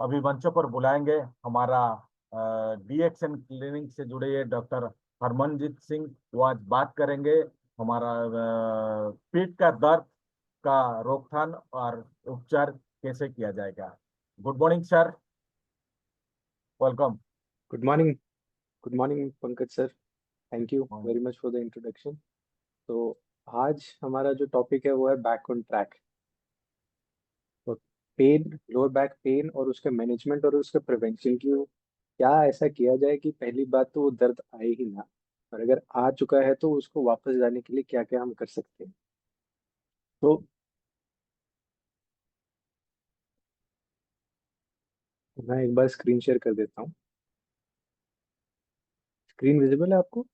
अभी मंचों पर बुलाएंगे हमारा डीएक्सन क्लिनिक से जुड़े ये डॉक्टर हरमनजीत सिंह। वो आज बात करेंगे हमारा पीठ का दर्द का रोकथाम और उपचार कैसे किया जाएगा। Good morning sir, welcome. Good morning. Good morning Pankaj sir. Thank you very much for the introduction. तो आज हमारा जो टॉपिक है वो है बैक ऑन ट्रैक। तो पेन, लोअर बैक पेन और उसके मैनेजमेंट और उसके प्रिवेंशन की क्या ऐसा किया जाए कि पहली बात तो वो दर्द आए ही ना, और अगर आ चुका है तो उसको वापस जाने के लिए क्या क्या हम कर सकते हैं। तो मैं एक बार स्क्रीन शेयर कर देता हूँ। स्क्रीन विजिबल है आपको?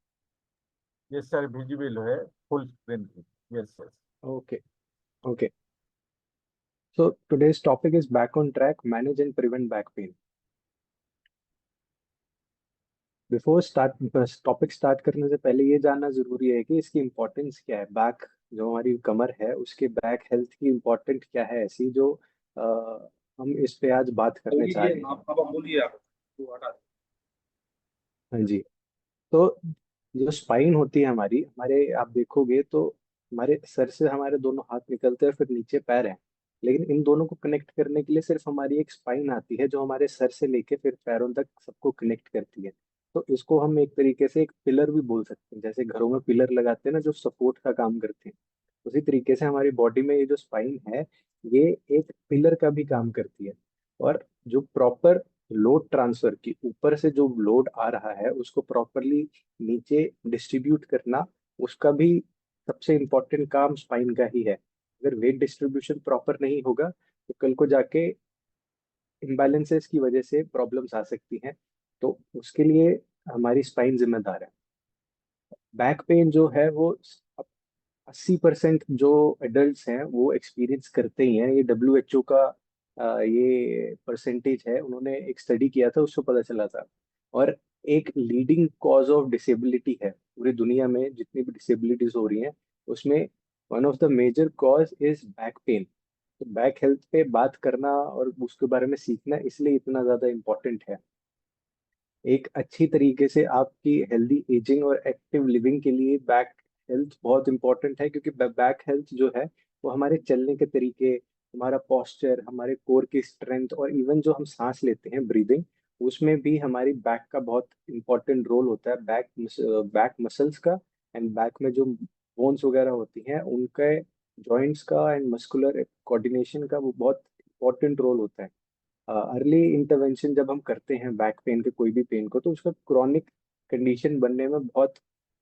यस सर, विजिबल है फुल स्क्रीन की। Yes sir. Okay. Okay. So today's topic is back on track, manage and prevent back pain. Before start, topic start करने से पहले ये जानना जरूरी है कि इसकी इम्पोर्टेंस क्या है। बैक, जो हमारी कमर है उसके बैक हेल्थ की इम्पोर्टेंट क्या है ऐसी जो अ, हम इस पे आज बात करने बोलिए चाह ये रहे हैं। आप बोलिए आप तो हटा हाँ जी। तो जो स्पाइन होती है हमारी, हमारे आप देखोगे तो हमारे सर से हमारे दोनों हाथ निकलते हैं, फिर नीचे पैर है। लेकिन इन दोनों को कनेक्ट करने के लिए सिर्फ हमारी एक स्पाइन आती है जो हमारे सर से लेके फिर पैरों तक सबको कनेक्ट करती है। तो इसको हम एक तरीके से एक पिलर भी बोल सकते हैं। जैसे घरों में पिलर लगाते हैं ना, जो सपोर्ट का काम करते हैं, उसी तरीके से हमारी बॉडी में ये जो स्पाइन है, ये एक पिलर का भी काम करती है। और जो प्रॉपर लोड ट्रांसफर की ऊपर से जो लोड आ रहा है उसको प्रॉपरली नीचे डिस्ट्रीब्यूट करना, उसका भी सबसे इम्पोर्टेंट काम स्पाइन का ही है। अगर वेट डिस्ट्रीब्यूशन प्रॉपर नहीं होगा तो कल को जाके इम्बैलेंसेस की वजह से प्रॉब्लम्स आ सकती हैं। तो उसके लिए हमारी स्पाइन जिम्मेदार है। बैक पेन जो है वो 80% जो एडल्ट्स हैं वो एक्सपीरियंस करते ही हैं। ये WHO का ये परसेंटेज है, उन्होंने एक स्टडी किया था उससे पता चला था। और एक लीडिंग कॉज ऑफ डिसेबिलिटी है पूरी दुनिया में, जितनी भी डिसेबिलिटीज हो रही हैं उसमें one of the major cause is back pain. तो बैक हेल्थ पे बात करना और उसके बारे में सीखना इसलिए इतना ज्यादा इम्पोर्टेंट है। एक अच्छी तरीके से आपकी हेल्दी एजिंग और एक्टिव लिविंग के लिए बैक हेल्थ बहुत इंपॉर्टेंट है, क्योंकि बैक हेल्थ जो है वो हमारे चलने के तरीके, हमारा पोस्चर, हमारे कोर की स्ट्रेंथ और इवन जो हम सांस लेते हैं ब्रीदिंग, उसमें भी हमारी बैक का बहुत इंपॉर्टेंट रोल होता है। बैक मसल्स का एंड बैक में जो बोन्स वगैरह होती हैं उनके जॉइंट्स का एंड मस्कुलर कोऑर्डिनेशन का वो बहुत इंपॉर्टेंट रोल होता है। अर्ली इंटरवेंशन जब हम करते हैं बैक पेन के कोई भी पेन को, तो उसका क्रॉनिक कंडीशन बनने में बहुत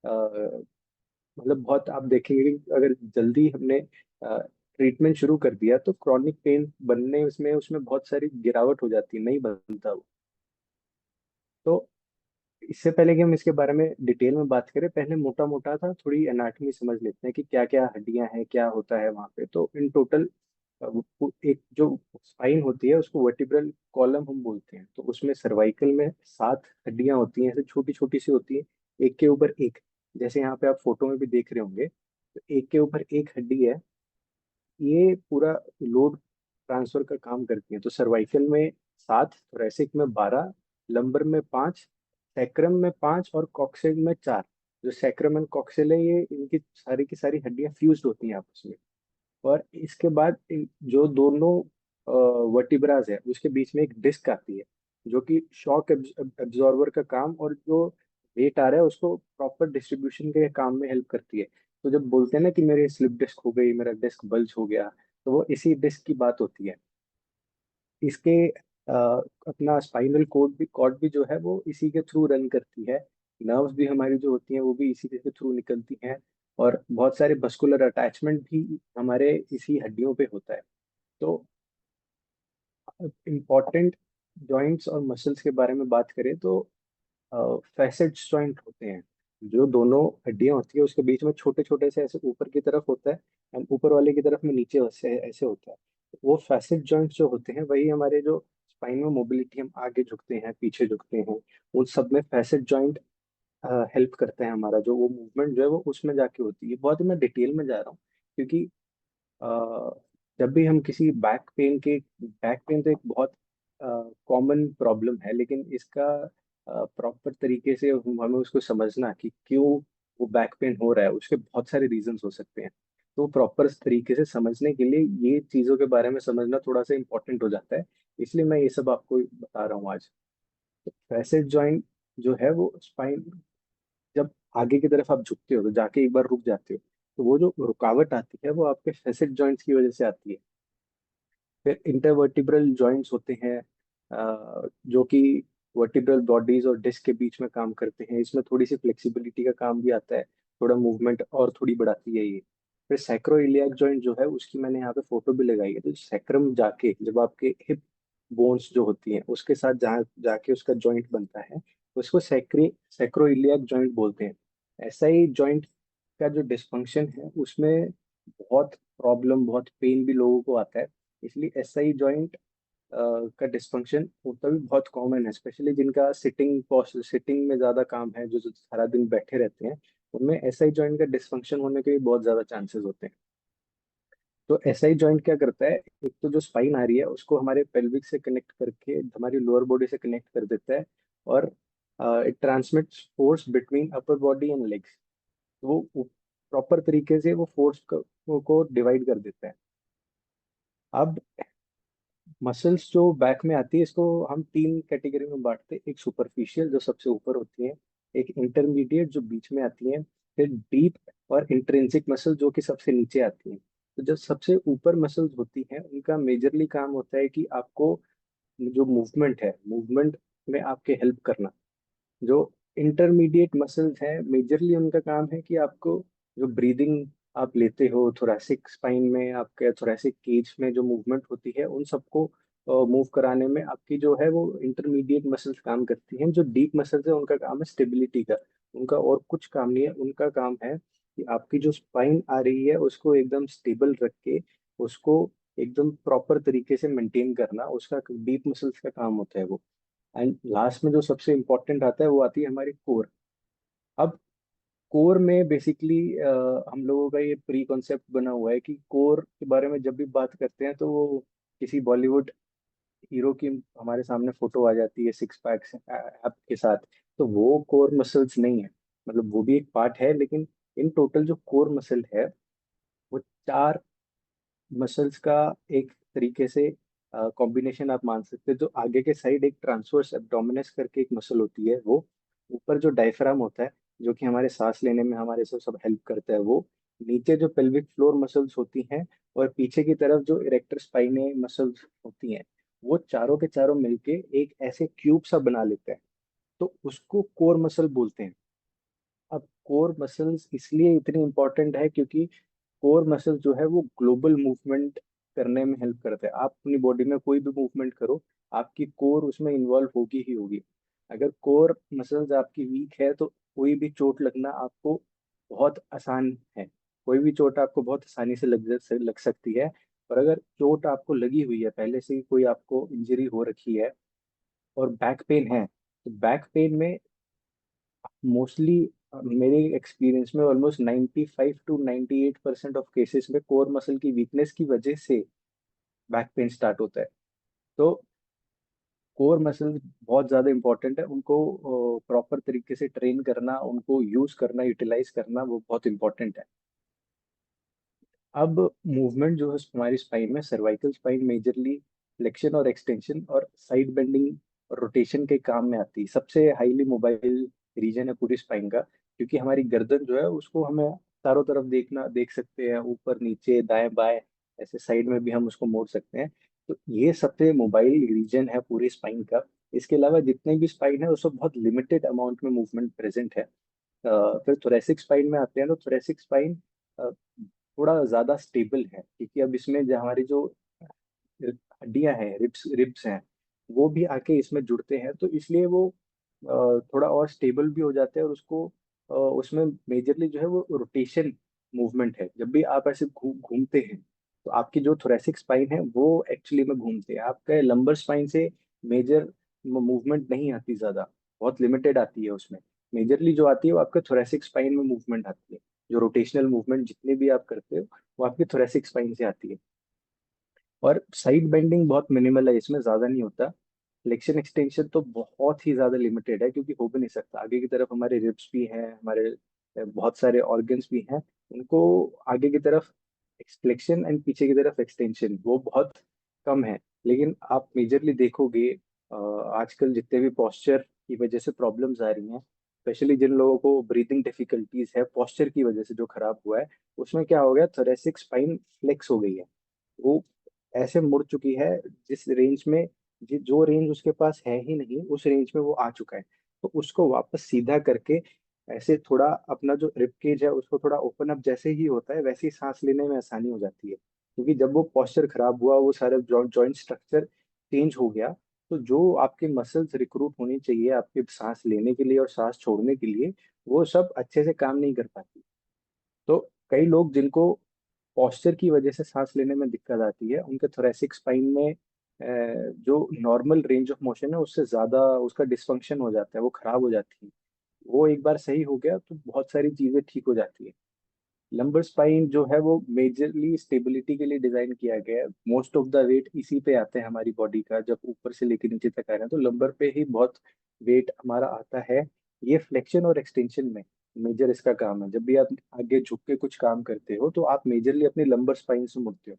मतलब बहुत आप देखेंगे कि अगर जल्दी हमने ट्रीटमेंट शुरू कर दिया तो क्रॉनिक पेन बनने उसमें उसमें बहुत सारी गिरावट हो जाती है, नहीं बनता वो। तो इससे पहले कि हम इसके बारे में डिटेल में बात करें, पहले मोटा मोटा था थोड़ी एनाटॉमी समझ लेते हैं कि क्या क्या हड्डियां हैं, क्या होता है वहाँ पे। तो इन टोटल एक जो स्पाइन होती है उसको वर्टिब्रल कॉलम हम बोलते हैं। तो उसमें सर्वाइकल में 7 हड्डियां होती हैं, ऐसे छोटी छोटी सी होती है, एक के ऊपर एक। जैसे यहाँ पे आप फोटो में भी देख रहे होंगे, तो एक के ऊपर एक हड्डी है, ये पूरा लोड ट्रांसफर का काम करती है। तो सर्वाइकल में 7, थोरेसिक में 12, लंबर में 5, सैक्रम में 5 और कॉक्सिल में 4। जो सैक्रम एंड कॉक्सिल है, ये इनकी सारी की सारी हड्डियां फ्यूज होती हैं आपस में। और इसके बाद जो दोनों वर्टिब्राज है उसके बीच में एक डिस्क आती है, जो कि शॉक एब्जॉर्बर का काम और जो वेट आ रहा है उसको प्रॉपर डिस्ट्रीब्यूशन के काम में हेल्प करती है। तो जब बोलते हैं ना कि मेरी स्लिप डिस्क हो गई, मेरा डिस्क बल्ज हो गया, तो वो इसी डिस्क की बात होती है। इसके अपना स्पाइनल कॉर्ड भी जो है वो इसी के थ्रू रन करती है। नर्व्स भी हमारी जो होती हैं वो भी इसी के थ्रू निकलती हैं। और बहुत सारे मस्कुलर अटैचमेंट भी हमारे इसी हड्डियों पे होता है। तो इम्पॉर्टेंट जॉइंट्स और मसल्स के बारे में बात करें तो फैसेट्स जॉइंट होते हैं। जो दोनों हड्डियां होती है उसके बीच में छोटे छोटे से ऐसे ऊपर की तरफ होता है, एंड ऊपर वाले की तरफ में नीचे ऐसे ऐसे होता है। वो फैसेट जॉइंट्स जो होते हैं वही हमारे जो स्पाइन में मोबिलिटी, हम आगे झुकते हैं पीछे झुकते हैं, उन सब में फैसेट जॉइंट हेल्प करते हैं। हमारा जो वो मूवमेंट जो है वो उसमें जाके होती है। बहुत ही मैं डिटेल में जा रहा हूँ क्योंकि अ, जब भी हम किसी बैक पेन तो एक बहुत कॉमन प्रॉब्लम है, लेकिन इसका प्रॉपर तरीके से हमें उसको समझना कि क्यों वो बैक पेन हो रहा है, उसके बहुत सारे रीजंस हो सकते हैं। तो प्रॉपर तरीके से समझने के लिए ये चीज़ों के बारे में समझना थोड़ा सा इम्पोर्टेंट हो जाता है, इसलिए मैं ये सब आपको बता रहा हूँ आज। तो फैसेट जॉइंट जो है वो स्पाइन, जब आगे की तरफ आप झुकते हो तो जाके एक बार रुक जाते हो, तो वो जो रुकावट आती है वो आपके फैसेट जॉइंट्स की वजह से आती है। फिर इंटरवर्टिब्रल जॉइंट्स होते हैं, जो कि वर्टिब्रल बॉडीज और डिस्क के बीच में काम करते हैं। इसमें थोड़ी सी फ्लेक्सिबिलिटी का काम भी आता है, थोड़ा मूवमेंट और थोड़ी बढ़ाती है ये। फिर सैक्रोइलियाक जॉइंट जो है उसकी मैंने यहाँ पे फोटो भी लगाई है। तो सैक्रम जाके जब आपके हिप बोन्स जो होती हैं उसके साथ जहाँ जाके उसका जॉइंट बनता है, उसको सैक्रोइलियाक जॉइंट बोलते हैं। ऐसा ही जॉइंट का जो डिस्फंक्शन है उसमें बहुत प्रॉब्लम, बहुत पेन भी लोगों को आता है। इसलिए एसआई जॉइंट का डिस्फंक्शन होता भी बहुत कॉमन है, स्पेशली जिनका सिटिंग में ज्यादा काम है, जो सारा दिन बैठे रहते हैं, उनमें एसआई जॉइंट का डिस्फंक्शन होने के भी बहुत ज्यादा चांसेस होते हैं। तो एसआई जॉइंट क्या करता है, एक तो जो स्पाइन आ रही है उसको हमारे पेल्विक से कनेक्ट करके हमारी लोअर बॉडी से कनेक्ट कर देता है, और it transmits force between upper body and legs. वो प्रॉपर तरीके से वो फोर्स को डिवाइड कर देता है। अब मसल्स जो बैक में आती है इसको हम तीन कैटेगरी में बांटते हैं। एक सुपरफिशियल जो सबसे ऊपर होती है, एक इंटरमीडिएट जो बीच में आती है, फिर डीप और इंट्रिंसिक मसल जो कि सबसे नीचे आती है। तो जो सबसे ऊपर मसल्स होती हैं उनका मेजरली काम होता है कि आपको जो मूवमेंट है, मूवमेंट में आपके हेल्प करना। जो इंटरमीडिएट मसल्स हैं मेजरली उनका काम है कि आपको जो ब्रीदिंग आप लेते हो, थोरैसिक स्पाइन में आपके थोरैसिक केज में जो मूवमेंट होती है उन सबको मूव कराने में आपकी जो है वो इंटरमीडिएट मसल्स काम करती हैं। जो डीप मसल्स है उनका काम है स्टेबिलिटी का, उनका और कुछ काम नहीं है। उनका काम है कि आपकी जो स्पाइन आ रही है उसको एकदम स्टेबल रख के उसको एकदम प्रॉपर तरीके से मेंटेन करना, उसका डीप मसल्स का काम होता है वो। एंड लास्ट में जो सबसे इम्पोर्टेंट आता है वो आती है हमारी कोर। अब कोर में बेसिकली हम लोगों का ये प्री कॉन्सेप्ट बना हुआ है कि कोर के बारे में जब भी बात करते हैं तो वो किसी बॉलीवुड हीरो की हमारे सामने फोटो आ जाती है सिक्स पैक्स एप के साथ, तो वो कोर मसल्स नहीं है। मतलब वो भी एक पार्ट है, लेकिन इन टोटल जो कोर मसल है वो चार मसल्स का एक तरीके से कॉम्बिनेशन आप मान सकते हैं। जो आगे के साइड एक ट्रांसवर्स एब्डोमिनस करके एक मसल होती है वो, ऊपर जो डायफ्राम होता है जो कि हमारे सांस लेने में हमारे से सब हेल्प करता है वो, नीचे जो पेल्विक फ्लोर मसल्स होती हैं, और पीछे की तरफ जो इरेक्टर स्पाइने मसल्स होती हैं, वो चारों के चारों मिलके एक ऐसे क्यूब सा बना लेते हैं। तो उसको कोर मसल बोलते हैं। अब कोर मसल्स इसलिए इतनी इंपॉर्टेंट है क्योंकि कोर मसल जो है वो ग्लोबल मूवमेंट करने में हेल्प करता है। आप अपनी बॉडी में कोई भी मूवमेंट करो, आपकी कोर उसमें इन्वॉल्व होगी ही होगी। अगर कोर मसल्स आपकी वीक है तो कोई भी चोट लगना आपको बहुत आसान है। कोई भी चोट आपको बहुत आसानी से लग सकती है। और अगर चोट आपको लगी हुई है, पहले से ही कोई आपको इंजरी हो रखी है और बैक पेन है, तो बैक पेन में मोस्टली मेरे एक्सपीरियंस में ऑलमोस्ट 95 to 98% ऑफ केसेस में कोर मसल की वीकनेस की वजह से बैक पेन स्टार्ट होता है। तो कोर मसल बहुत ज़्यादा इंपॉर्टेंट है, उनको प्रॉपर तरीके से ट्रेन करना, उनको यूज करना, यूटिलाइज करना वो बहुत इंपॉर्टेंट है। अब मूवमेंट जो है हमारी स्पाइन में, सर्वाइकल स्पाइन मेजरली फ्लेक्शन और एक्सटेंशन और साइड बेंडिंग और रोटेशन के काम में आती है। सबसे हाईली मोबाइल रीजन है पूरी स्पाइन का, क्योंकि हमारी गर्दन जो है उसको हमें चारों तरफ देख सकते हैं, ऊपर नीचे दाएं बाएं, ऐसे साइड में भी हम उसको मोड़ सकते हैं। तो ये सबसे मोबाइल रीजन है पूरी स्पाइन का। इसके अलावा जितने भी स्पाइन है उसमें बहुत लिमिटेड अमाउंट में मूवमेंट प्रेजेंट है। फिर थोरेसिक स्पाइन में आते हैं तो थोरेसिक स्पाइन थोड़ा ज्यादा स्टेबल है, क्योंकि अब इसमें जो हमारी जो हड्डियां हैं, रिब्स हैं, वो भी आके इसमें जुड़ते हैं, तो इसलिए वो थोड़ा और स्टेबल भी हो जाते हैं। और उसको उसमें मेजरली जो है वो रोटेशन मूवमेंट है। जब भी आप ऐसे घूमते हैं तो आपकी जो थोरेसिक स्पाइन है वो एक्चुअली में घूमते हैं। आपके लंबर स्पाइन से मेजर मूवमेंट नहीं आती, ज्यादा बहुत लिमिटेड आती है उसमें। मेजरली जो आती है वो आपके थोरेसिक स्पाइन में मूवमेंट आती है। जो रोटेशनल मूवमेंट जितने भी आप करते हो वो आपकी थोरेसिक स्पाइन से आती है। और साइड बेंडिंग बहुत मिनिमल है, इसमें ज्यादा नहीं होता। फ्लेक्शन एक्सटेंशन तो बहुत ही ज्यादा लिमिटेड है, क्योंकि हो भी नहीं सकता। आगे की तरफ हमारे रिब्स भी हैं, हमारे बहुत सारे ऑर्गन्स भी हैं, उनको आगे की तरफ फ्लेक्शन एंड पीछे की तरफ एक्सटेंशन वो बहुत कम है। लेकिन आप मेजरली देखोगे आजकल जितने भी पॉस्चर की वजह से प्रॉब्लम्स आ रही हैं, स्पेशली जिन लोगों को ब्रीथिंग डिफिकल्टीज है पॉस्चर की वजह से जो खराब हुआ है, उसमें क्या हो गया, थोरेसिक स्पाइन फ्लेक्स हो गई है। वो ऐसे मुड़ चुकी है जिस रेंज में, जो रेंज उसके पास है ही नहीं, उस रेंज में वो आ चुका है। तो उसको वापस सीधा करके ऐसे थोड़ा अपना जो रिब केज है उसको थोड़ा ओपन अप जैसे ही होता है, वैसे ही सांस लेने में आसानी हो जाती है। क्योंकि जब वो पॉस्चर खराब हुआ, वो सारा जॉइंट स्ट्रक्चर चेंज हो गया, तो जो आपके मसल्स रिक्रूट होनी चाहिए आपके सांस लेने के लिए और सांस छोड़ने के लिए, वो सब अच्छे से काम नहीं कर पाती। तो कई लोग जिनको पॉस्चर की वजह से सांस लेने में दिक्कत आती है, उनके थोरेसिक स्पाइन में जो नॉर्मल रेंज ऑफ मोशन है उससे ज्यादा उसका डिसफंक्शन हो जाता है, वो खराब हो जाती है। वो एक बार सही हो गया तो बहुत सारी चीजें ठीक हो जाती है। लंबर स्पाइन जो है वो मेजरली स्टेबिलिटी के लिए डिजाइन किया गया है। मोस्ट ऑफ द वेट इसी पे आते हैं हमारी बॉडी का, जब ऊपर से लेकर नीचे तक आ रहे हैं तो लंबर पे ही बहुत वेट हमारा आता है। ये फ्लेक्शन और एक्सटेंशन में मेजर इसका काम है। जब भी आप आगे झुक के कुछ काम करते हो तो आप मेजरली अपनी लंबर स्पाइन से मुड़ते हो।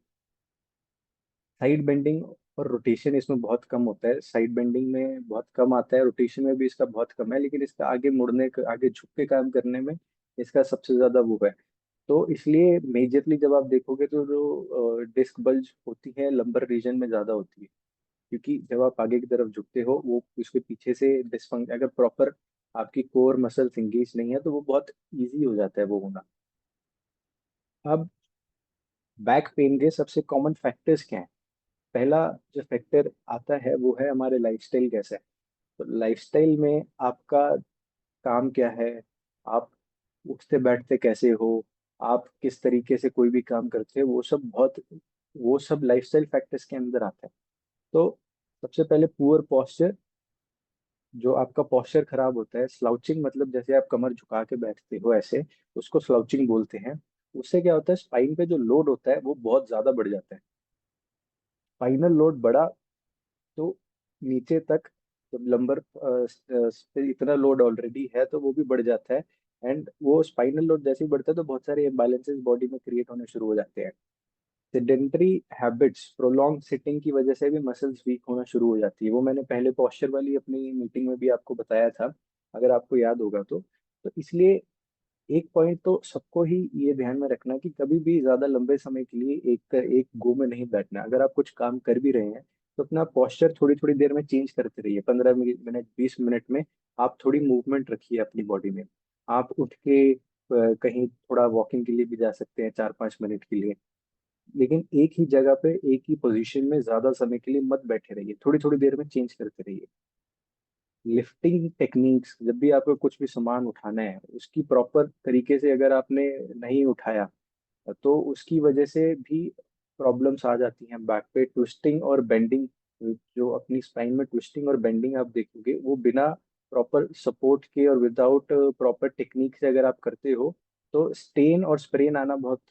साइड बेंडिंग और रोटेशन इसमें बहुत कम होता है। साइड बेंडिंग में बहुत कम आता है, रोटेशन में भी इसका बहुत कम है, लेकिन इसका आगे मुड़ने आगे झुक के काम करने में इसका सबसे ज्यादा वो है। तो इसलिए मेजरली जब आप देखोगे तो जो डिस्क बल्ज होती है लंबर रीजन में ज्यादा होती है, क्योंकि जब आप आगे की तरफ झुकते हो वो उसके पीछे से डिस्फंक्शन, अगर प्रॉपर आपकी कोर मसल्स इंगेज नहीं है तो वो बहुत इजी हो जाता है वो होना। अब बैक पेन के सबसे कॉमन फैक्टर्स क्या है? पहला जो फैक्टर आता है वो है हमारे लाइफस्टाइल कैसा है। तो लाइफस्टाइल में आपका काम क्या है, आप उठते बैठते कैसे हो, आप किस तरीके से कोई भी काम करते हो, वो सब लाइफस्टाइल फैक्टर्स के अंदर आता है। तो सबसे पहले पुअर पोस्चर, जो आपका पोस्चर खराब होता है, स्लाउचिंग मतलब जैसे आप कमर झुका के बैठते हो ऐसे, उसको स्लाउचिंग बोलते हैं। उससे क्या होता है, स्पाइन पे जो लोड होता है वो बहुत ज्यादा बढ़ जाता है। स्पाइनल लोड बढ़ा तो नीचे तक, जब लंबर पे इतना लोड ऑलरेडी है तो वो भी बढ़ जाता है। एंड वो स्पाइनल लोड जैसे ही बढ़ता है तो बहुत सारे इम्बैलेंसेस बॉडी में क्रिएट होने शुरू हो जाते हैं। सेडेंटरी हैबिट्स, प्रोलॉन्ग सिटिंग की वजह से भी मसल्स वीक होना शुरू हो जाती है। वो मैंने पहले पोस्चर वाली अपनी मीटिंग में भी आपको बताया था, अगर आपको याद होगा तो इसलिए एक पॉइंट तो सबको ही ये ध्यान में रखना कि कभी भी ज्यादा लंबे समय के लिए एक गो में नहीं बैठना। अगर आप कुछ काम कर भी रहे हैं तो अपना पोस्चर थोड़ी थोड़ी देर में चेंज करते रहिए। 15 मिनट 20 मिनट में आप थोड़ी मूवमेंट रखिए अपनी बॉडी में। आप उठ के कहीं थोड़ा वॉकिंग के लिए भी जा सकते हैं 4-5 मिनट के लिए, लेकिन एक ही जगह पे एक ही पोजीशन में ज्यादा समय के लिए मत बैठे रहिए, थोड़ी थोड़ी देर में चेंज करते रहिए। लिफ्टिंग टेक्निक्स, जब भी आपको कुछ भी सामान उठाना है उसकी प्रॉपर तरीके से अगर आपने नहीं उठाया तो उसकी वजह से भी प्रॉब्लम्स आ जाती हैं। बैक पे ट्विस्टिंग और बेंडिंग, जो अपनी स्पाइन में ट्विस्टिंग और बेंडिंग आप देखोगे वो बिना प्रॉपर सपोर्ट के और विदाउट प्रॉपर टेक्निक से अगर आप करते हो तो स्टेन और स्प्रेन आना बहुत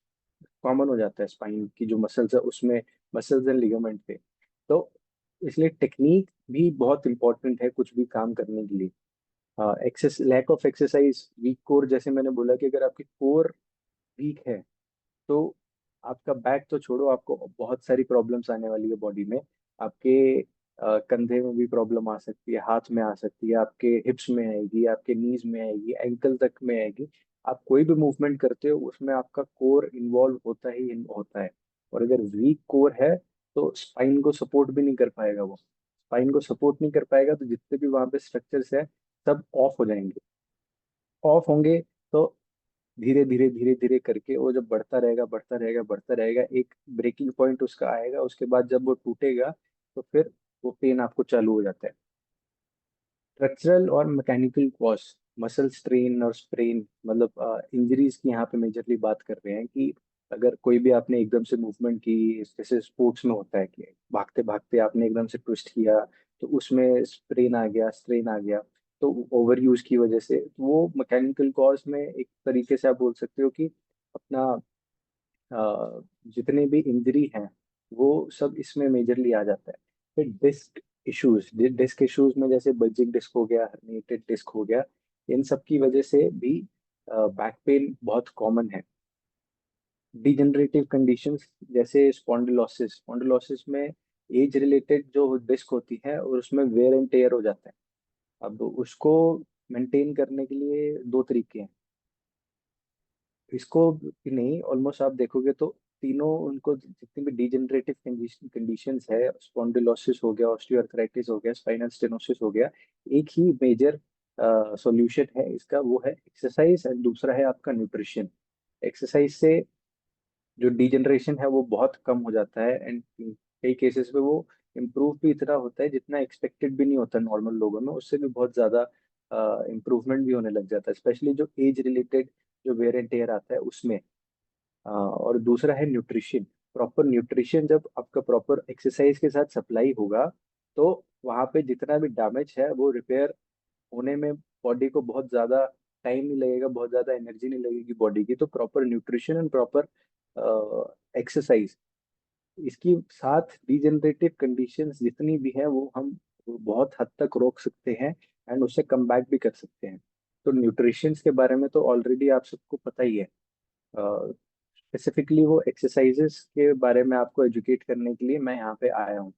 कॉमन हो जाता है स्पाइन की जो मसल्स है उसमें, मसल्स एंड लिगामेंट पे। तो इसलिए टेक्निक भी बहुत इंपॉर्टेंट है कुछ भी काम करने के लिए। Excess lack of exercise, weak core, जैसे मैंने बोला कि अगर आपकी कोर वीक है तो आपका बैक तो छोड़ो, आपको बहुत सारी प्रॉब्लम्स आने वाली है बॉडी में। आपके कंधे में भी प्रॉब्लम आ सकती है, हाथ में आ सकती है, आपके हिप्स में आएगी, आपके नीज में आएगी, एंकल तक में आएगी। आप कोई भी मूवमेंट करते हो उसमें आपका कोर इन्वॉल्व होता ही होता है। और अगर वीक कोर है तो स्पाइन को सपोर्ट भी नहीं कर पाएगा। वो स्पाइन को सपोर्ट नहीं कर पाएगा तो जितने भी वहां पे स्ट्रक्चर्स है सब ऑफ हो जाएंगे। ऑफ होंगे तो धीरे धीरे धीरे धीरे करके वो जब बढ़ता रहेगा बढ़ता रहेगा बढ़ता रहेगा, एक ब्रेकिंग पॉइंट उसका आएगा। उसके बाद जब वो टूटेगा तो फिर वो पेन आपको चालू हो जाता है। स्ट्रक्चरल और मैकेनिकल कॉज, मसल स्ट्रेन और स्प्रेन, मतलब इंजरीज की यहाँ पे मेजरली बात कर रहे हैं कि अगर कोई भी आपने एकदम से मूवमेंट की, जैसे स्पोर्ट्स में होता है कि भागते भागते आपने एकदम से ट्विस्ट किया तो उसमें स्प्रेन आ गया, स्ट्रेन आ गया, तो ओवर यूज की वजह से तो वो मैकेनिकल कॉज में एक तरीके से आप बोल सकते हो कि अपना जितने भी इंजरी हैं वो सब इसमें मेजरली आ जाता है। फिर डिस्क इश्यूज, डिस्क इश्यूज में जैसे बल्जिंग डिस्क हो गया, हर्निएटेड डिस्क हो गया, इन सब की वजह से भी बैक पेन बहुत कॉमन है। डिजेनरेटिव कंडीशंस जैसे स्पॉन्डिलोसिस, स्पॉन्डिलोसिस में एज रिलेटेड जो डिस्क होती है और उसमें वेयर एंड टेयर हो जाता है। अब उसको मेंटेन करने के लिए दो तरीके हैं। इसको भी नहीं, ऑलमोस्ट आप देखोगे तो तीनों उनको जितनी भी डिजेनरेटिव कंडीशंस है, स्पॉन्डिलोसिस हो गया, ऑस्टियोआर्थराइटिस हो गया, स्पाइनल स्टेनोसिस हो गया, एक ही मेजर सॉल्यूशन है इसका, वो है एक्सरसाइज, एंड दूसरा है आपका न्यूट्रिशन। एक्सरसाइज से जो डिजेनरेशन है वो बहुत कम हो जाता है, एंड कई केसेस में वो इम्प्रूव भी इतना होता है जितना एक्सपेक्टेड भी नहीं होता नॉर्मल लोगों में, उससे भी बहुत ज्यादा इम्प्रूवमेंट भी होने लग जाता है, स्पेशली जो एज रिलेटेड जो वेयर एंड टेयर आता है उसमें। और दूसरा है न्यूट्रिशन। प्रॉपर न्यूट्रिशन जब आपका प्रॉपर एक्सरसाइज के साथ सप्लाई होगा, तो वहाँ पे जितना भी डैमेज है वो रिपेयर होने में बॉडी को बहुत ज्यादा टाइम नहीं लगेगा, बहुत ज्यादा एनर्जी नहीं लगेगी बॉडी की। तो proper nutrition and proper exercise, इसकी साथ डिजेनरेटिव कंडीशंस जितनी भी है वो हम बहुत हद तक रोक सकते हैं, एंड उससे कम बैक भी कर सकते हैं। तो न्यूट्रिशन के बारे में तो ऑलरेडी आप सबको पता ही है। स्पेसिफिकली वो एक्सरसाइजेस के बारे में आपको एजुकेट करने के लिए मैं यहाँ पे आया हूँ।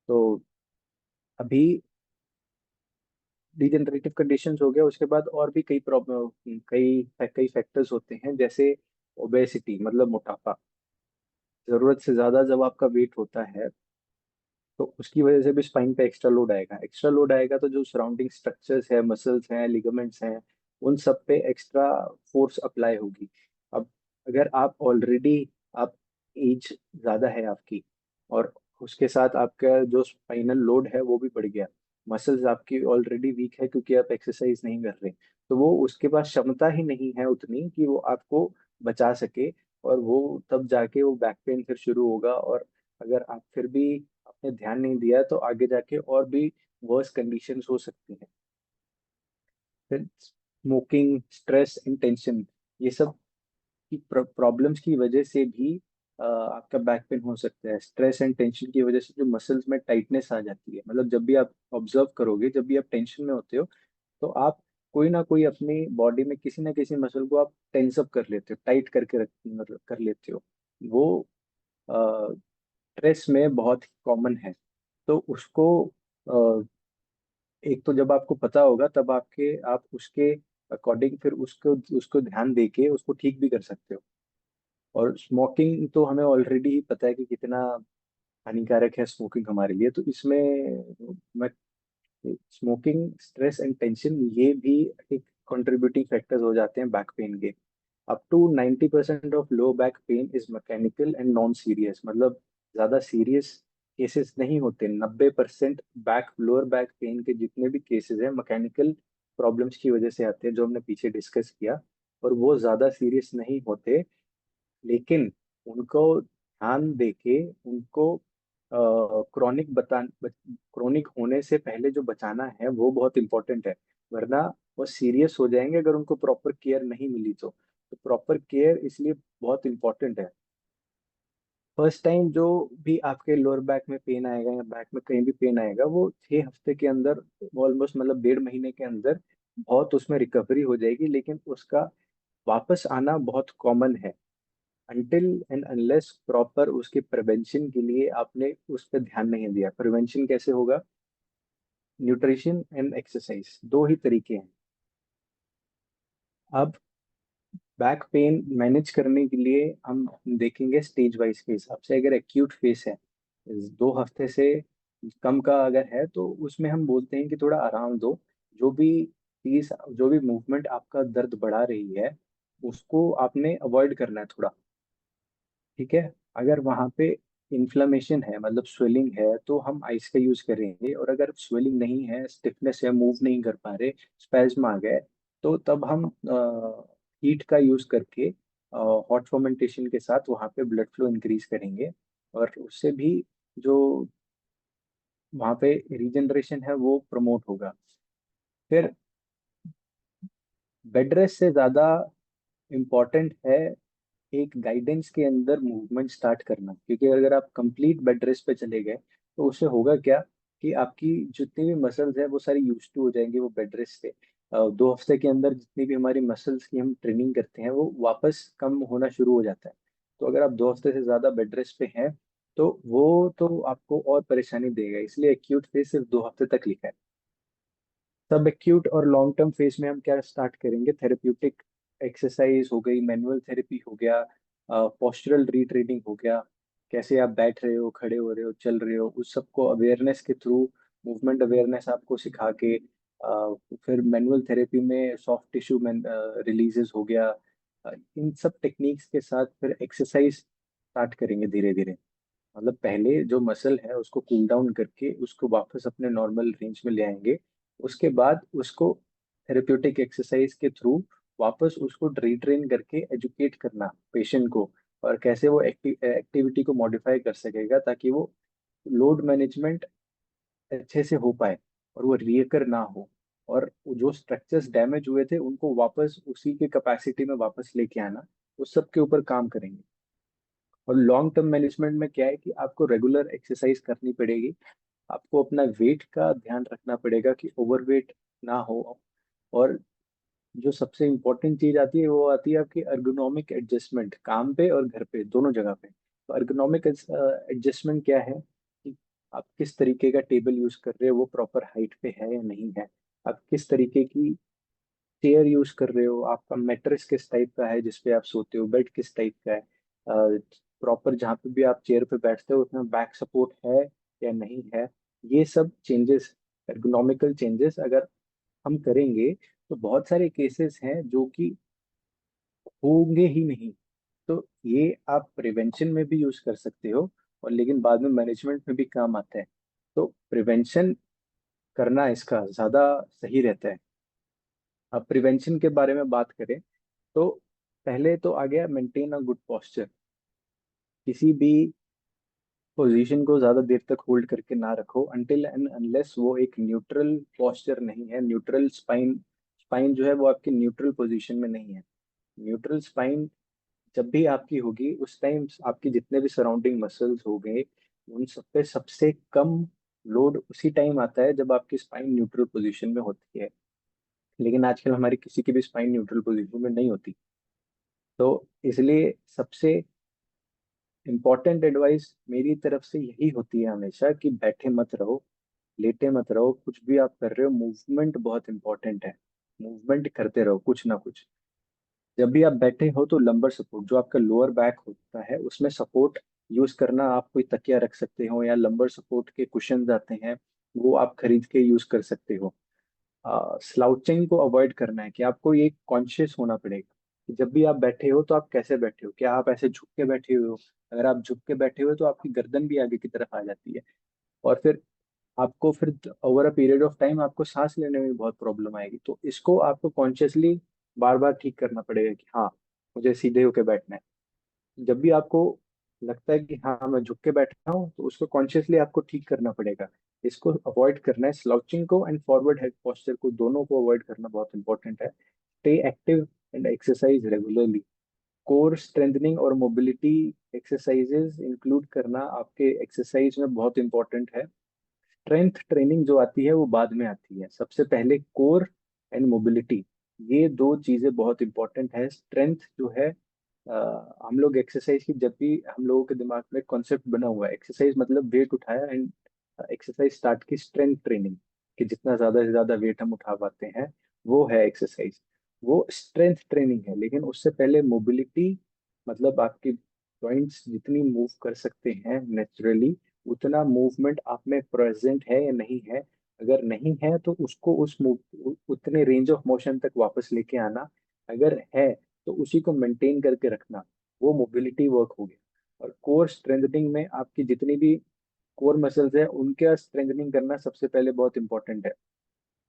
तो अभी डिजेनरेटिव कंडीशंस हो गया, उसके बाद और भी कई प्रॉब्लम, कई कई फैक्टर्स होते हैं, जैसे ओबेसिटी मतलब मोटापा। जरूरत से ज्यादा जब आपका वेट होता है तो उसकी वजह से भी स्पाइन पे एक्स्ट्रा लोड आएगा। एक्स्ट्रा लोड आएगा तो जो सराउंडिंग स्ट्रक्चर्स है, मसल्स हैं, लिगामेंट्स हैं, उन सब पे एक्स्ट्रा फोर्स अप्लाई होगी। अब अगर आप ऑलरेडी, आप एज ज्यादा है आपकी, और उसके साथ आपका जो स्पाइनल लोड है वो भी बढ़ गया, मसल्स आपकी ऑलरेडी वीक है क्योंकि आप एक्सरसाइज नहीं कर रहे, तो वो उसके पास क्षमता ही नहीं है उतनी कि वो आपको बचा सके, और वो तब जाके वो बैक पेन फिर शुरू होगा। और अगर आप फिर भी आपने ध्यान नहीं दिया तो आगे जाके और भी वर्स कंडीशंस हो सकती हैं। फिर स्मोकिंग, स्ट्रेस एंड टेंशन, ये सब की प्रॉब्लम्स की वजह से भी आपका बैक पेन हो सकता है। स्ट्रेस एंड टेंशन की वजह से जो मसल्स में टाइटनेस आ जाती है, मतलब जब भी आप ऑब्जर्व करोगे, जब भी आप टेंशन में होते हो तो आप कोई ना कोई अपनी बॉडी में किसी ना किसी मसल को आप टेंस अप कर लेते हो, टाइट करके मतलब कर लेते हो। वो स्ट्रेस में बहुत कॉमन है। तो उसको एक तो जब आपको पता होगा तब आप उसके अकॉर्डिंग फिर उसको उसको ध्यान देके उसको ठीक भी कर सकते हो। और स्मोकिंग तो हमें ऑलरेडी ही पता है कि कितना हानिकारक है स्मोकिंग हमारे लिए, तो इसमें मैं, स्मोकिंग, स्ट्रेस एंड टेंशन, ये भी एक कंट्रीब्यूटिंग फैक्टर्स हो जाते हैं बैक पेन के। Up to 90% of low back pain is mechanical and non serious, मतलब ज्यादा सीरियस केसेस नहीं होते। 90% बैक, लोअर बैक पेन के जितने भी केसेस हैं मैकेनिकल प्रॉब्लम्स की वजह से आते हैं, जो हमने पीछे डिस्कस किया, और वो ज्यादा सीरियस नहीं होते। लेकिन उनको ध्यान देके उनको क्रॉनिक क्रॉनिक होने से पहले जो बचाना है वो बहुत इंपॉर्टेंट है, वरना वो सीरियस हो जाएंगे अगर उनको प्रॉपर केयर नहीं मिली तो प्रॉपर केयर इसलिए बहुत इंपॉर्टेंट है। फर्स्ट टाइम जो भी आपके लोअर बैक में पेन आएगा या बैक में कहीं भी पेन आएगा, वो 6 हफ्ते के अंदर, ऑलमोस्ट मतलब 1.5 महीने के अंदर बहुत उसमें रिकवरी हो जाएगी, लेकिन उसका वापस आना बहुत कॉमन है, अनटिल एंड अनलेस प्रॉपर उसके प्रिवेंशन के लिए आपने उस पर ध्यान नहीं दिया। प्रिवेंशन कैसे होगा? न्यूट्रिशन एंड एक्सरसाइज, दो ही तरीके हैं। अब बैक पेन मैनेज करने के लिए हम देखेंगे स्टेज वाइज के हिसाब से। अगर एक्यूट फेस है, 2 हफ्ते से कम का अगर है, तो उसमें हम बोलते हैं कि थोड़ा आराम दो। जो भी चीज, जो भी मूवमेंट आपका दर्द बढ़ा रही है, उसको आपने अवॉइड करना है थोड़ा। ठीक है? अगर वहां पे इन्फ्लेमेशन है, मतलब स्वेलिंग है, तो हम आइस का यूज करेंगे। और अगर स्वेलिंग नहीं है, स्टिफनेस है, मूव नहीं कर पा रहे, स्पैज्म आ गए, तो तब हम हीट का यूज करके हॉट फर्मेंटेशन के साथ वहां पे ब्लड फ्लो इंक्रीज करेंगे, और उससे भी जो वहां पे रीजनरेशन है वो प्रमोट होगा। फिर बेड रेस्ट से ज्यादा इम्पोर्टेंट है एक गाइडेंस के अंदर मूवमेंट स्टार्ट करना, क्योंकि अगर आप कंप्लीट बेड रेस्ट पे चले गए तो उससे होगा क्या कि आपकी जितनी भी मसल्स है वो सारी यूज टू हो जाएंगी वो बेड रेस्ट से। 2 हफ्ते के अंदर जितनी भी हमारी मसल्स की हम ट्रेनिंग करते हैं वो वापस कम होना शुरू हो जाता है। तो अगर आप 2 हफ्ते से ज्यादा बेड रेस्ट पे हैं तो वो तो आपको और परेशानी देगा, इसलिए एक्यूट फेज सिर्फ 2 हफ्ते तक लिखा है। सब एक्यूट और लॉन्ग टर्म फेज में हम क्या स्टार्ट करेंगे, थेरेप्यूटिक एक्सरसाइज हो गई, मैनुअल थेरेपी हो गया, पोस्चरल रीट्रेनिंग हो गया, कैसे आप बैठ रहे हो, खड़े हो रहे हो, चल रहे हो, उस सबको अवेयरनेस के थ्रू, मूवमेंट अवेयरनेस आपको सिखा के फिर मैनुअल थेरेपी में सॉफ्ट टिश्यू रिलीजेस हो गया। इन सब टेक्निक्स के साथ फिर एक्सरसाइज स्टार्ट करेंगे धीरे धीरे। मतलब पहले जो मसल है उसको कूल डाउन करके उसको वापस अपने नॉर्मल रेंज में ले आएंगे। उसके बाद उसको थेरेप्यूटिक एक्सरसाइज के थ्रू वापस उसको रीट्रेन करके एजुकेट करना पेशेंट को, और कैसे वो एक्टिविटी को मॉडिफाई कर सकेगा ताकि वो लोड मैनेजमेंट अच्छे से हो पाए और वो रिकर ना हो, और जो स्ट्रक्चर्स डैमेज हुए थे उनको वापस उसी के कैपेसिटी में वापस लेके आना, उस सब के ऊपर काम करेंगे। और लॉन्ग टर्म मैनेजमेंट में क्या है कि आपको रेगुलर एक्सरसाइज करनी पड़ेगी, आपको अपना वेट का ध्यान रखना पड़ेगा कि ओवरवेट ना हो। और जो सबसे इम्पोर्टेंट चीज आती है वो आती है आपकी अर्गोनॉमिक एडजस्टमेंट, काम पे और घर पे दोनों जगह पे। तो अर्गोनॉमिक एडजस्टमेंट क्या है कि आप किस तरीके का टेबल यूज कर रहे हो, वो प्रॉपर हाइट पे है या नहीं है, आप किस तरीके की चेयर यूज कर रहे हो, आपका मैट्रेस किस टाइप का है जिसपे आप सोते हो, बेड किस टाइप का है, प्रॉपर जहाँ पे भी आप चेयर पे बैठते हो उसमें बैक सपोर्ट है या नहीं है। ये सब चेंजेस, एर्गोनॉमिकल चेंजेस अगर हम करेंगे तो बहुत सारे केसेस हैं जो कि होंगे ही नहीं। तो ये आप प्रिवेंशन में भी यूज कर सकते हो, और लेकिन बाद में मैनेजमेंट में भी काम आता है। तो प्रिवेंशन करना इसका ज्यादा सही रहता है। अब प्रिवेंशन के बारे में बात करें तो पहले तो आ गया मेंटेन अ गुड पोस्चर। किसी भी पोजीशन को ज्यादा देर तक होल्ड करके ना रखो अनटिल एंड अनलेस वो एक न्यूट्रल पोस्चर नहीं है, न्यूट्रल स्पाइन, स्पाइन जो है वो आपकी न्यूट्रल पोजीशन में नहीं है। न्यूट्रल स्पाइन जब भी आपकी होगी उस टाइम आपकी जितने भी सराउंडिंग मसल्स हो गए उन सब पे सबसे कम लोड उसी टाइम आता है जब आपकी स्पाइन न्यूट्रल पोजीशन में होती है। लेकिन आजकल हमारी किसी की भी स्पाइन न्यूट्रल पोजीशन में नहीं होती। तो इसलिए सबसे इम्पोर्टेंट एडवाइस मेरी तरफ से यही होती है हमेशा कि बैठे मत रहो, लेटे मत रहो, कुछ भी आप कर रहे हो मूवमेंट बहुत इंपॉर्टेंट है। मूवमेंट करते रहो कुछ ना कुछ। जब भी आप बैठे हो तो लंबर सपोर्ट जो आपका लोअर बैक होता है उसमें सपोर्ट यूज करना, आप कोई तकिया रख सकते हो या लंबर सपोर्ट के कुशन आते हैं वो आप खरीद के यूज कर सकते हो। स्लाउचिंग को अवॉइड करना है कि आपको ये कॉन्शियस होना पड़ेगा कि जब भी आप बैठे हो तो आप कैसे बैठे हो, क्या आप ऐसे झुक के बैठे हुए हो। अगर आप झुक के बैठे हो तो आपकी गर्दन भी आगे की तरफ आ जाती है, और फिर आपको फिर over a period of time आपको सांस लेने में भी बहुत प्रॉब्लम आएगी। तो इसको आपको कॉन्शियसली बार बार ठीक करना पड़ेगा कि हाँ मुझे सीधे होके बैठना है। जब भी आपको लगता है कि हाँ मैं झुक के बैठा हूँ तो उसको कॉन्शियसली आपको ठीक करना पड़ेगा। इसको अवॉइड करना है, स्लाउचिंग को एंड फॉरवर्ड हेड पोस्चर को दोनों को अवॉइड करना बहुत इंपॉर्टेंट है। Stay active and exercise regularly. Core strengthening और मोबिलिटी एक्सरसाइजेज इंक्लूड करना आपके एक्सरसाइज में बहुत इंपॉर्टेंट है। स्ट्रेंथ ट्रेनिंग जो आती है वो बाद में आती है, सबसे पहले कोर एंड मोबिलिटी, ये दो चीजें बहुत इंपॉर्टेंट है। स्ट्रेंथ जो है हम लोग एक्सरसाइज की जब भी हम लोगों के दिमाग में कॉन्सेप्ट बना हुआ है एक्सरसाइज मतलब वेट उठाया, एंड एक्सरसाइज स्टार्ट की स्ट्रेंथ ट्रेनिंग कि जितना ज्यादा से ज्यादा वेट हम उठा पाते हैं वो है एक्सरसाइज, वो स्ट्रेंथ ट्रेनिंग है। लेकिन उससे पहले मोबिलिटी मतलब आपकी जॉइंट्स जितनी मूव कर सकते हैं नेचुरली उतना मूवमेंट आप में प्रेजेंट है या नहीं है। अगर नहीं है तो उसको उस मूव उतने रेंज ऑफ मोशन तक वापस लेके आना, अगर है तो उसी को मेंटेन करके रखना, वो मोबिलिटी वर्क हो गया। और कोर स्ट्रेंथनिंग में आपकी जितनी भी कोर मसल्स है उनका स्ट्रेंथनिंग करना सबसे पहले बहुत इंपॉर्टेंट है।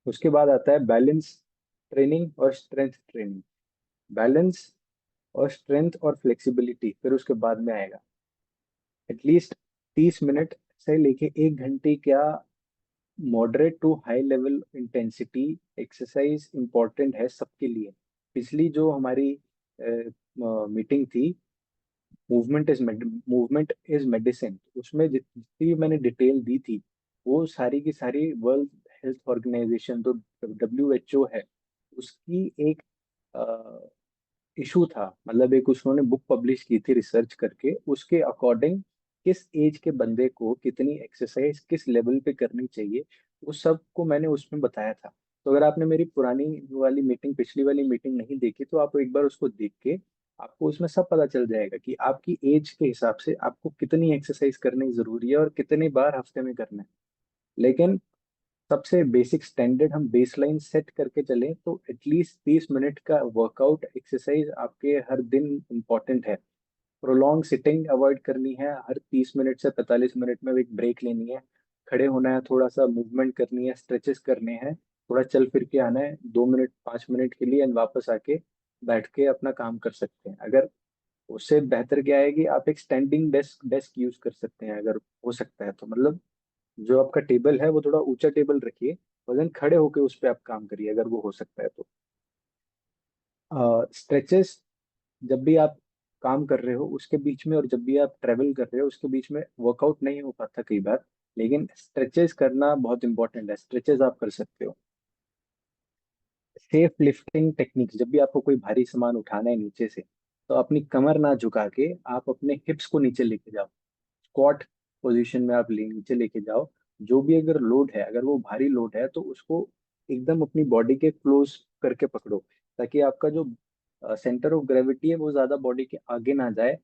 उसके बाद आता है बैलेंस ट्रेनिंग और स्ट्रेंथ ट्रेनिंग। बैलेंस और स्ट्रेंथ और फ्लेक्सिबिलिटी फिर उसके बाद में आएगा। एटलीस्ट 30 मिनट से लेके 1 घंटे क्या moderate to high level intensity exercise important है सबके लिए। पिछली जो हमारी मीटिंग थी मूवमेंट इज मेडिसिन, उसमें जितनी भी मैंने डिटेल दी थी वो सारी की सारी वर्ल्ड हेल्थ ऑर्गेनाइजेशन, तो WHO है, उसकी एक इशू था। मतलब एक उसने बुक पब्लिश की थी रिसर्च करके, उसके अकॉर्डिंग किस एज के बंदे को कितनी एक्सरसाइज किस लेवल पे करनी चाहिए, उस सब को मैंने उसमें बताया था। तो अगर आपने मेरी पुरानी वाली मीटिंग, पिछली वाली मीटिंग नहीं देखी, तो आप एक बार उसको देख के आपको उसमें सब पता चल जाएगा कि आपकी एज के हिसाब से आपको कितनी एक्सरसाइज करनी जरूरी है और कितनी बार हफ्ते में करना है। लेकिन सबसे बेसिक स्टैंडर्ड हम बेसलाइन सेट करके चलें तो एटलीस्ट 30 मिनट का वर्कआउट एक्सरसाइज आपके हर दिन इम्पोर्टेंट है। प्रोलॉन्ग सिटिंग अवॉइड करनी है, हर 30 मिनट से 45 मिनट में एक ब्रेक लेनी है। खड़े होना है, थोड़ा सा मूवमेंट करनी है, स्ट्रेचेस करने हैं, थोड़ा चल फिर के आना है 2 मिनट 5 मिनट के लिए, एंड वापस आके बैठ के अपना काम कर सकते हैं। अगर उससे बेहतर क्या है कि आप एक स्टैंडिंग डेस्क डेस्क यूज कर सकते हैं, अगर हो सकता है तो। मतलब जो आपका टेबल है वो थोड़ा ऊंचा टेबल रखिए, वजन खड़े होके उस पर आप काम करिए अगर वो हो सकता है तो। स्ट्रेचेस जब भी आप काम कर रहे हो उसके बीच में, और जब भी आप ट्रेवल कर रहे हो उसके बीच में, वर्कआउट नहीं हो पाता कई बार, लेकिन स्ट्रेचेस करना बहुत इंपॉर्टेंट है। स्ट्रेचेस आप कर सकते हो। सेफ लिफ्टिंग टेक्निक, जब भी आपको कोई भारी सामान उठाना है नीचे से, तो अपनी कमर ना झुका के आप अपने हिप्स को नीचे लेके जाओ। स्क्वाट पोजीशन में आप नीचे लेके जाओ। जो भी अगर लोड है, अगर वो भारी लोड है, तो उसको एकदम अपनी बॉडी के क्लोज करके पकड़ो, ताकि आपका जो सेंटर ऑफ ग्रेविटी है वो ज्यादा बॉडी के आगे ना जाए।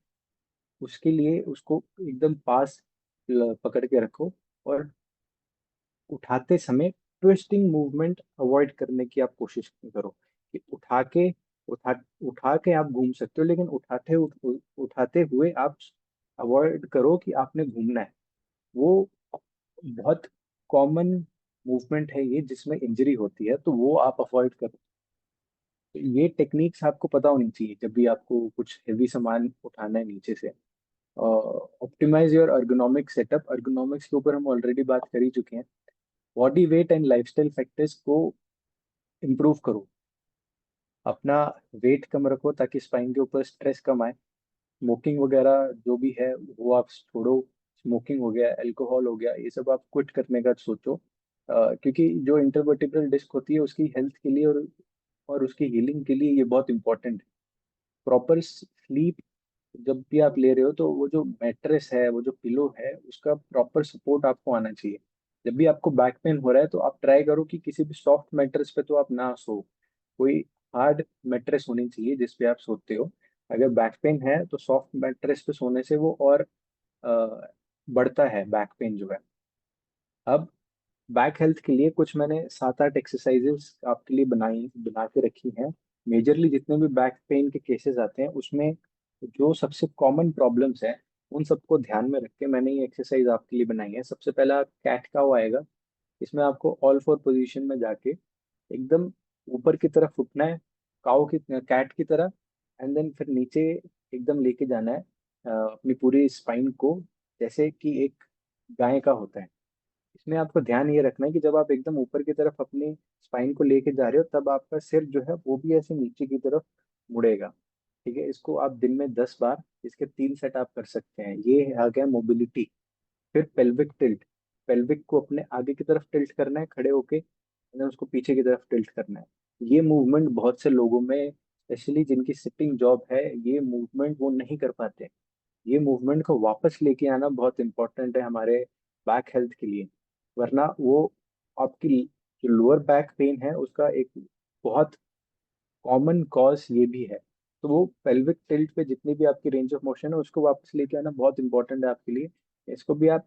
उसके लिए उसको एकदम पास पकड़ के रखो। और उठाते समय ट्विस्टिंग मूवमेंट अवॉइड करने की आप कोशिश करो, कि उठा उठा के आप घूम सकते हो, लेकिन उठाते हुए आप अवॉइड करो कि आपने घूमना है। वो बहुत कॉमन मूवमेंट है ये, जिसमें इंजरी होती है, तो वो आप अवॉइड करो। तो ये टेक्निक्स आपको पता होनी चाहिए जब भी आपको कुछ हेवी सामान उठाना है नीचे से। Optimise your ergonomic setup, ergonomics के ऊपर हम ऑलरेडी बात कर ही चुके हैं। Body weight and lifestyle factors को इम्प्रूव करो। अपना वेट कम रखो ताकि स्पाइन के ऊपर स्ट्रेस कम आए। स्मोकिंग वगैरह जो भी है वो आप छोड़ो। स्मोकिंग हो गया, अल्कोहल हो गया, ये सब आप क्विट करने का सोचो। क्योंकि जो इंटरवर्टिब्रल डिस्क होती है उसकी हेल्थ के लिए और उसकी हीलिंग के लिए ये बहुत इंपॉर्टेंट है। प्रॉपर स्लीप जब भी आप ले रहे हो, तो वो जो मैट्रेस है, वो जो पिलो है, उसका प्रॉपर सपोर्ट आपको आना चाहिए। जब भी आपको बैक पेन हो रहा है तो आप ट्राई करो कि किसी भी सॉफ्ट मैट्रेस पे तो आप ना सो। कोई हार्ड मैट्रेस होनी चाहिए जिस पे आप सोते हो। अगर बैक पेन है तो सॉफ्ट मैट्रेस पे सोने से वो और बढ़ता है बैक पेन जो है। अब बैक हेल्थ के लिए कुछ मैंने 7-8 एक्सरसाइजेस आपके लिए बना के रखी हैं। मेजरली जितने भी बैक पेन के केसेस आते हैं उसमें जो सबसे कॉमन प्रॉब्लम्स है, उन सबको ध्यान में रख के मैंने ये एक्सरसाइज आपके लिए बनाई है। सबसे पहला कैट काउ आएगा। इसमें आपको ऑल फोर पोजीशन में जाके एकदम ऊपर की तरफ उठना है, काउ की कैट की तरह, एंड देन फिर नीचे एकदम लेके जाना है अपनी पूरी स्पाइन को, जैसे कि एक गाय का होता है। इसमें आपको ध्यान ये रखना है कि जब आप एकदम ऊपर की तरफ अपनी स्पाइन को लेके जा रहे हो, तब आपका सिर जो है वो भी ऐसे नीचे की तरफ मुड़ेगा। ठीक है, इसको आप दिन में 10 बार, इसके 3 सेट आप कर सकते हैं। ये आ गया मोबिलिटी। फिर पेल्विक टिल्ट, पेल्विक को अपने आगे की तरफ टिल्ट करना है खड़े होके, और उसको पीछे की तरफ टिल्ट करना है। ये मूवमेंट बहुत से लोगों में, स्पेशली जिनकी सिटिंग जॉब है, ये मूवमेंट वो नहीं कर पाते। ये मूवमेंट को वापस लेके आना बहुत इंपॉर्टेंट है हमारे बैक हेल्थ के लिए। वरना वो आपकी जो लोअर बैक पेन है उसका एक बहुत कॉमन कॉज ये भी है। तो वो पेल्विक टिल्ट पे जितनी भी आपकी रेंज ऑफ मोशन है उसको वापस लेके आना बहुत इंपॉर्टेंट है आपके लिए। इसको भी आप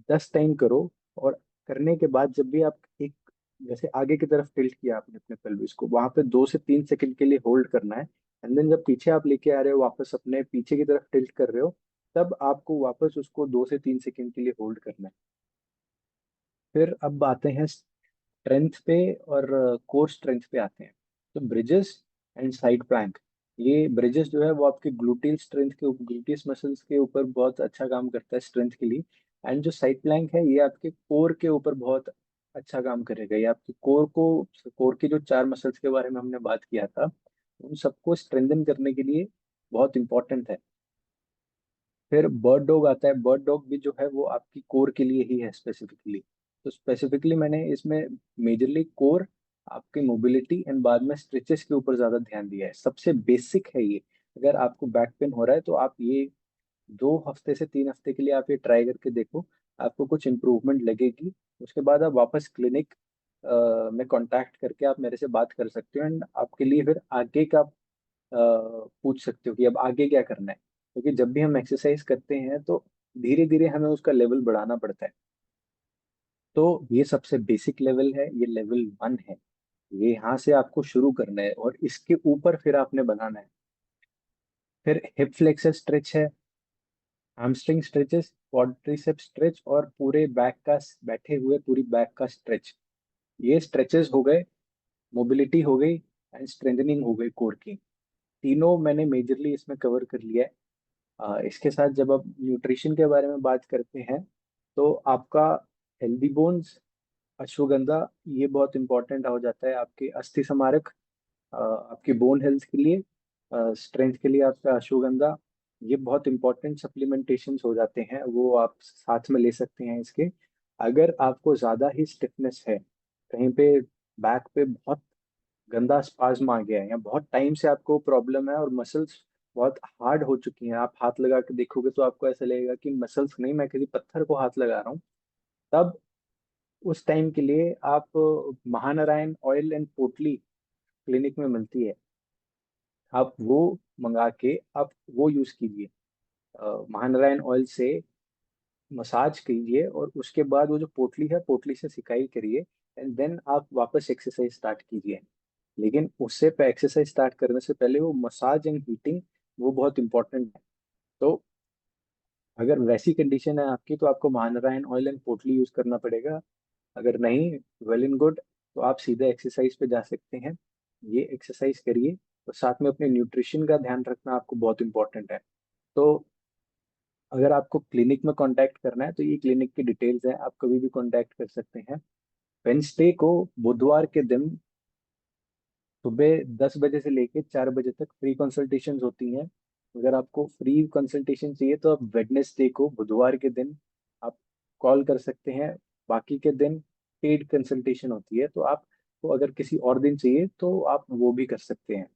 10 टाइम करो। और करने के बाद जब भी आप एक, जैसे आगे की तरफ टिल्ट किया आपने अपने पेल्विस को, वहां पे 2 से 3 सेकंड के लिए होल्ड करना है। एंड देन जब पीछे आप लेके आ रहे हो, वापस अपने पीछे की तरफ टिल्ट कर रहे हो, तब आपको वापस उसको 2 से 3 सेकंड के लिए होल्ड करना है। फिर अब आते हैं स्ट्रेंथ पे, और कोर स्ट्रेंथ पे आते हैं। तो ब्रिजेस एंड साइड प्लैंक। ये ब्रिजेस जो है वो आपके ग्लूटियल स्ट्रेंथ के ऊपर, ग्लूटियस मसल्स के ऊपर बहुत अच्छा काम करता है स्ट्रेंथ के लिए। एंड जो साइड प्लैंक है ये आपके कोर के ऊपर बहुत अच्छा काम करेगा। ये आपके कोर के जो 4 मसल्स के बारे में हमने बात किया था, उन सबको स्ट्रेंथन करने के लिए बहुत इंपॉर्टेंट है। फिर बर्ड डॉग आता है। बर्ड डॉग भी जो है वो आपकी कोर के लिए ही है स्पेसिफिकली। तो स्पेसिफिकली मैंने इसमें मेजरली कोर, आपकी मोबिलिटी एंड बाद में स्ट्रेचेस के ऊपर ज्यादा ध्यान दिया है। सबसे बेसिक है ये। अगर आपको बैक पेन हो रहा है तो आप ये 2 हफ्ते से 3 हफ्ते के लिए आप ये ट्राई करके देखो, आपको कुछ इम्प्रूवमेंट लगेगी। उसके बाद आप वापस क्लिनिक में कांटेक्ट करके आप मेरे से बात कर सकते हो, एंड आपके लिए फिर आगे का पूछ सकते हो कि अब आगे क्या करना है। क्योंकि जब भी हम एक्सरसाइज करते हैं तो धीरे धीरे हमें उसका लेवल बढ़ाना पड़ता है। तो ये सबसे बेसिक लेवल है, ये लेवल 1 है। ये यहाँ से आपको शुरू करना है और इसके ऊपर फिर आपने बनाना है। फिर हिप फ्लेक्सर स्ट्रेच है, हैमस्ट्रिंग स्ट्रेचेस, क्वाड्रिसेप्स स्ट्रेच, और पूरे बैक का, बैठे हुए पूरी बैक का स्ट्रेच। ये स्ट्रेचेस हो गए, मोबिलिटी हो गई एंड स्ट्रेंथनिंग हो गई कोर की। तीनों मैंने मेजरली इसमें कवर कर लिया है। इसके साथ जब आप न्यूट्रिशन के बारे में बात करते हैं तो आपका हेल्दी बोन्स, अश्वगंधा, ये बहुत इंपॉर्टेंट हो जाता है आपके अस्थि समारक, आपकी बोन हेल्थ के लिए, स्ट्रेंथ के लिए आपका अश्वगंधा। ये बहुत इंपॉर्टेंट सप्लीमेंटेशंस हो जाते हैं, वो आप साथ में ले सकते हैं इसके। अगर आपको ज़्यादा ही स्टिफनेस है, कहीं पे बैक पे बहुत गंदा स्पाज्म आ गया है, या बहुत टाइम से आपको प्रॉब्लम है और मसल्स बहुत हार्ड हो चुकी हैं, आप हाथ लगा के देखोगे तो आपको ऐसा लगेगा कि मसल्स नहीं, मैं किसी पत्थर को हाथ लगा रहा हूँ, तब उस टाइम के लिए आप महानारायण ऑयल एंड पोटली क्लिनिक में मिलती है, आप वो मंगा के आप वो यूज कीजिए। महानारायण ऑयल से मसाज कीजिए और उसके बाद वो जो पोटली है, पोटली से सिकाई करिए, एंड देन आप वापस एक्सरसाइज स्टार्ट कीजिए। लेकिन उससे एक्सरसाइज स्टार्ट करने से पहले वो मसाज एंड हीटिंग, वो बहुत इंपॉर्टेंट है। तो अगर वैसी कंडीशन है आपकी तो आपको महानारायण ऑयल एंड पोटली यूज करना पड़ेगा। अगर नहीं, वेल एंड गुड, तो आप सीधे एक्सरसाइज पे जा सकते हैं। ये एक्सरसाइज करिए और साथ में अपने न्यूट्रिशन का ध्यान रखना आपको बहुत इंपॉर्टेंट है। तो अगर आपको क्लिनिक में कांटेक्ट करना है तो ये क्लिनिक की डिटेल्स हैं, आप कभी भी कांटेक्ट कर सकते हैं। वेंसडे को, बुधवार के दिन सुबह 10 बजे से लेके 4 बजे तक फ्री कंसल्टेशंस होती हैं। अगर आपको फ्री कंसल्टेशन चाहिए तो आप वेडनेसडे को, बुधवार के दिन आप कॉल कर सकते हैं। बाकी के दिन पेड कंसल्टेशन होती है, तो आपको अगर किसी और दिन चाहिए तो आप वो भी कर सकते हैं।